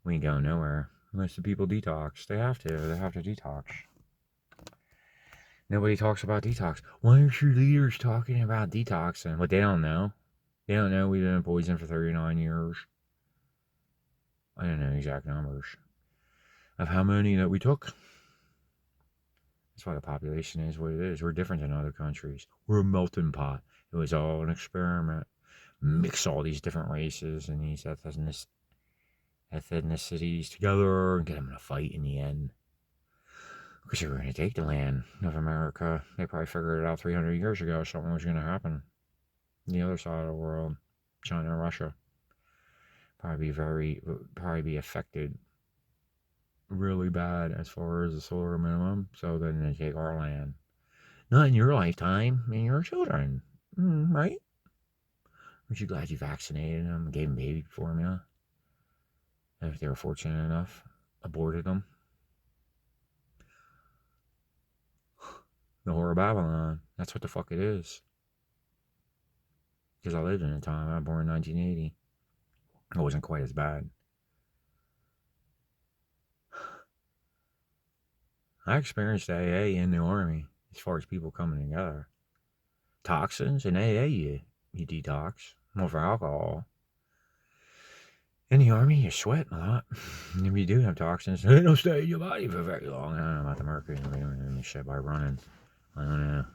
We ain't going nowhere. Unless the people detox. They have to. They have to detox. Nobody talks about detox. Why aren't your leaders talking about detoxing? What they don't know. They don't know we've been in poison for 39 years. I don't know exact numbers of how many that we took. That's why the population is what it is. We're different than other countries. We're a melting pot. It was all an experiment. Mix all these different races and these ethnicities together and get them in a fight in the end. Because they were going to take the land of America. They probably figured it out 300 years ago. Something was going to happen. The other side of the world, China and Russia, probably be affected really bad as far as the solar minimum. So then they take our land. Not in your lifetime, in your children, right? Aren't you glad you vaccinated them and gave them baby formula? And if they were fortunate enough, aborted them. The Whore of Babylon. That's what the fuck it is. Because I lived in a time. I was born in 1980. It wasn't quite as bad. I experienced AA in the Army as far as people coming together. Toxins in AA, you detox. More for alcohol. In the Army, you sweat a lot. If you do have toxins, they don't stay in your body for very long. I don't know about the mercury and shit by running. I don't know.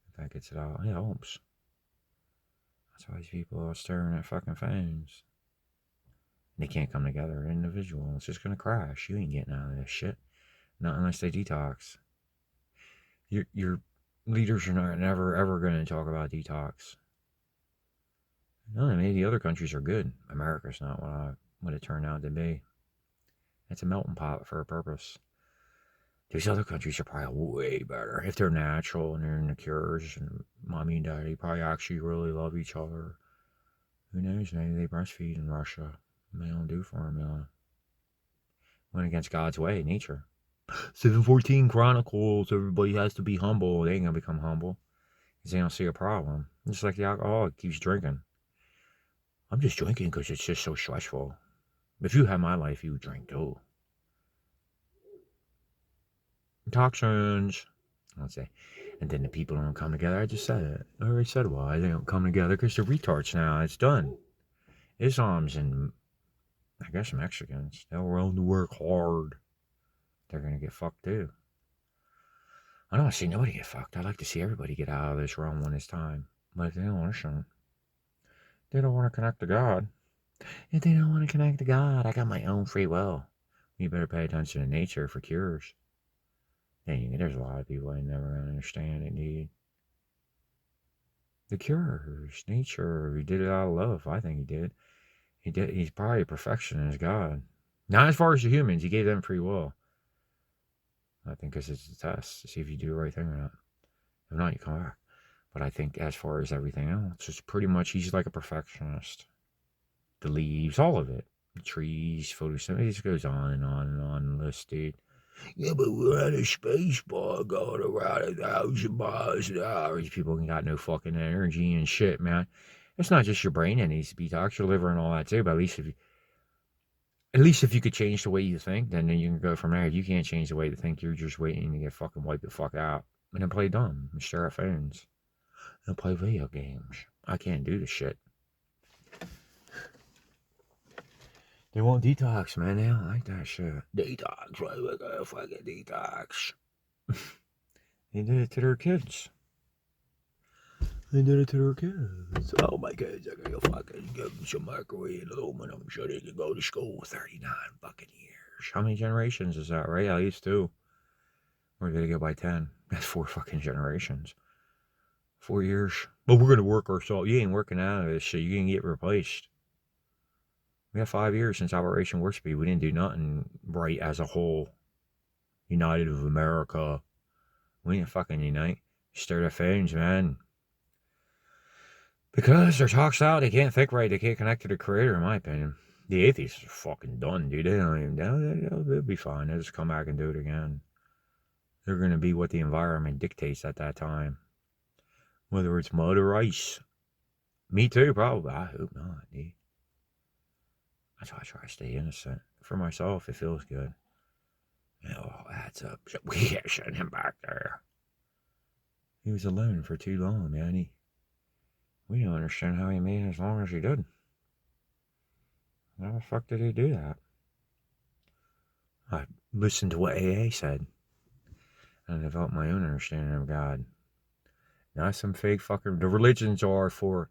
If that gets it out, it helps. That's why these people are staring at fucking phones. They can't come together. Individual. It's just gonna crash. You ain't getting out of this shit. Not unless they detox. Your leaders are not never ever gonna talk about detox. No, maybe the other countries are good. America's not what it turned out to be. It's a melting pot for a purpose. These other countries are probably way better if they're natural and they're in the cures and mommy and daddy probably actually really love each other. Who knows? Maybe they breastfeed in Russia. They don't do formula. Went against God's way, nature. 714 Chronicles. Everybody has to be humble. They ain't gonna become humble because they don't see a problem. Just like the alcoholic keeps drinking. I'm just drinking because it's just so stressful. If you had my life, you would drink too. Toxins. I'll say. And then the people don't come together. I just said it. I already said why. They don't come together because they're retards now. It's done. Islam's and I guess Mexicans. They're willing to work hard. They're going to get fucked too. I don't want to see nobody get fucked. I like to see everybody get out of this realm when it's time. But if they don't listen, they don't want to connect to God. If they don't want to connect to God, I got my own free will. You better pay attention to nature for cures. Dang, there's a lot of people I never going to understand it, dude. The cures, nature, he did it out of love. I think he did. He's probably a perfectionist God. Not as far as the humans. He gave them free will. I think because it's a test to see if you do the right thing or not. If not, you come back. But I think as far as everything else, it's pretty much he's like a perfectionist. The leaves, all of it. The trees, photosynthesis, goes on and on and on the list, dude. Yeah, but we're at a space bar going around 1,000 miles an hour. These people got no fucking energy and shit, man. It's not just your brain that needs to be detoxed, your liver and all that too. But at least if you could change the way you think, then you can go from there. If you can't change the way you think, you're just waiting to get fucking wiped the fuck out. And then play dumb and stare at phones. And play video games. I can't do this shit. They won't detox, man. They don't like that shit. Detox, right? We're gonna fucking detox. They did it to their kids. They did it to their kids. Oh, my kids are gonna fucking give them some mercury and aluminum so they can go to school 39 fucking years. How many generations is that, right? At least 2. We're gonna go by 10. That's 4 fucking generations. 4 years. But we're gonna work ourselves. You ain't working out of this shit. You can get replaced. We have 5 years since Operation Warp Speed. We didn't do nothing right as a whole. United of America. We didn't fucking unite. Stare their phones, man. Because they're toxed out. They can't think right. They can't connect to the creator, in my opinion. The atheists are fucking done, dude. They don't even, they'll be fine. They'll just come back and do it again. They're going to be what the environment dictates at that time. Whether it's mud or ice. Me too, probably. I hope not, dude. That's why I try to stay innocent. For myself, it feels good. It all adds up. So we can't send him back there. He was alone for too long, man. We don't understand how he made it as long as he did. How the fuck did he do that? I listened to what AA said and developed my own understanding of God. Not some fake fucking. The religions are for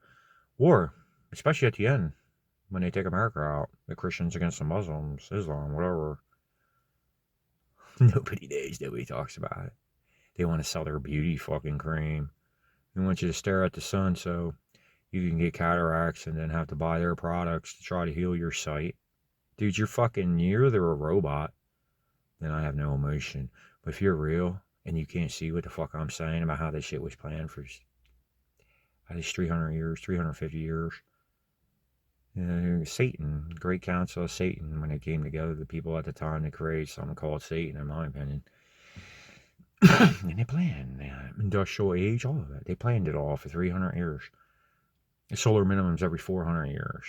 war, especially at the end when they take America out. The Christians against the Muslims, Islam, whatever. Nobody talks about it. They want to sell their beauty fucking cream. They want you to stare at the sun so you can get cataracts and then have to buy their products to try to heal your sight. Dude, you're a robot. Then I have no emotion. But if you're real and you can't see what the fuck I'm saying about how this shit was planned for at least 300 years, 350 years, Satan, Great Council of Satan, when they came together, the people at the time, they created something called Satan, in my opinion. And they planned industrial age, all of it. They planned it all for 300 years. The solar minimum's every 400 years.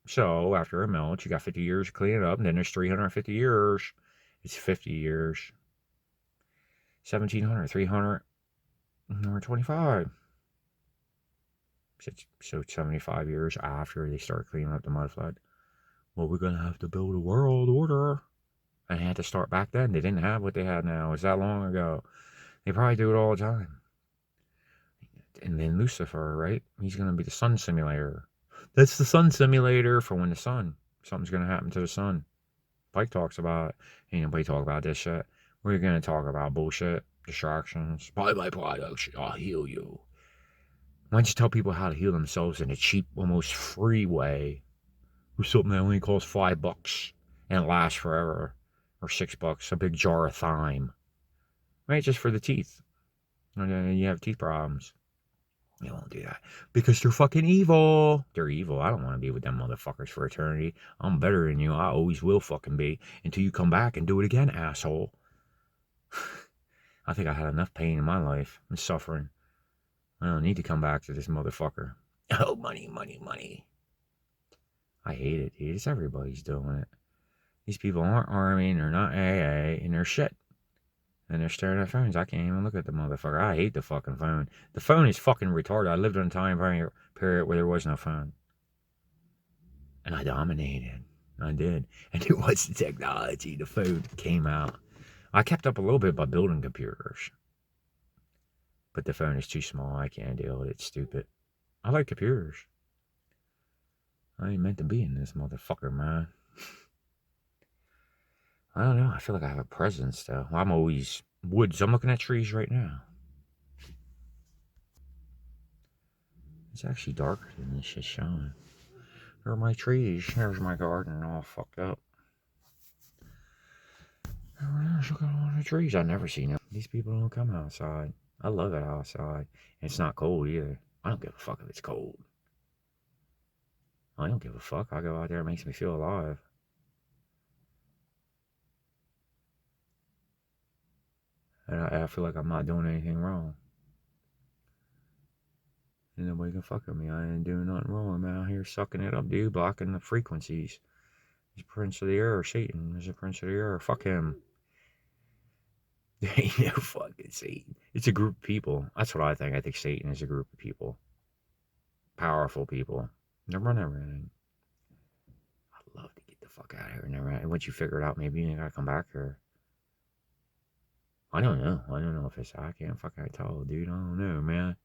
So after it melts, you got 50 years to clean it up, and then there's 350 years. It's 50 years. 1700, 300, 125. So 75 years after they start cleaning up the mud flood. Well, we're going to have to build a world order. And they had to start back then. They didn't have what they have now. It was that long ago. They probably do it all the time. And then Lucifer, right? He's going to be the sun simulator. That's the sun simulator for when something's going to happen to the sun. Pike talks about it. Ain't nobody talk about this shit. We're going to talk about bullshit, distractions. Buy my products, I'll heal you. Why don't you tell people how to heal themselves in a cheap, almost free way? With something that only costs $5 and lasts forever. Or $6, a big jar of thyme. Right, just for the teeth. And then you have teeth problems. They won't do that. Because they're fucking evil. They're evil. I don't want to be with them motherfuckers for eternity. I'm better than you. I always will fucking be. Until you come back and do it again, asshole. I think I had enough pain in my life and suffering. I don't need to come back to this motherfucker. Oh, money, money, money. I hate it, dude. It's everybody's doing it. These people aren't Army, and they're not AA, and they're shit. And they're staring at phones. I can't even look at the motherfucker. I hate the fucking phone. The phone is fucking retarded. I lived in a time period where there was no phone. And I dominated. I did. And it was the technology. The phone came out. I kept up a little bit by building computers. But the phone is too small. I can't deal with it. It's stupid. I like computers. I ain't meant to be in this motherfucker, man. I don't know. I feel like I have a presence, though. I'm always woods. I'm looking at trees right now. It's actually darker than this shit's showing. There are my trees. There's my garden all fucked up. Look at all the trees. I've never seen them. These people don't come outside. I love it outside. And it's not cold either. I don't give a fuck if it's cold. I don't give a fuck. I go out there. It makes me feel alive. And I feel like I'm not doing anything wrong. And nobody can fuck with me. I ain't doing nothing wrong. I'm out here sucking it up, dude. Blocking the frequencies. He's Prince of the Air. Satan is a Prince of the Air. Fuck him. There ain't no fucking Satan. It's a group of people. That's what I think. I think Satan is a group of people. Powerful people. They run everything. I'd love to get the fuck out of here. And once you figure it out, maybe you gotta come back here. I don't know. I don't know if it's. I can't fucking tell, dude. I don't know, man.